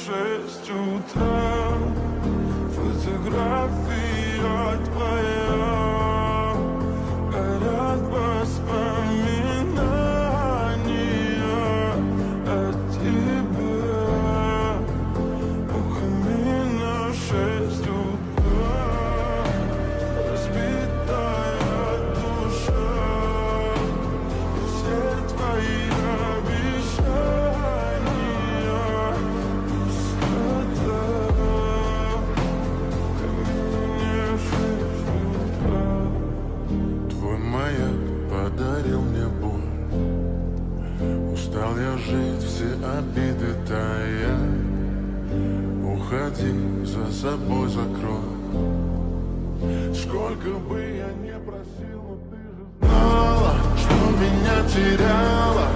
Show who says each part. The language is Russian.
Speaker 1: 6 утра. Фотография твоя, горят воспоминания о тебе. У камина 6 утра, разбитая душа, все твои обещания пустота. В камине 6 утра. Твой маяк подарил мне боль. Устал я жить, все обиды тая. Уходи, за собой закрой. Сколько бы я не просил, но ты же знала, что меня теряла.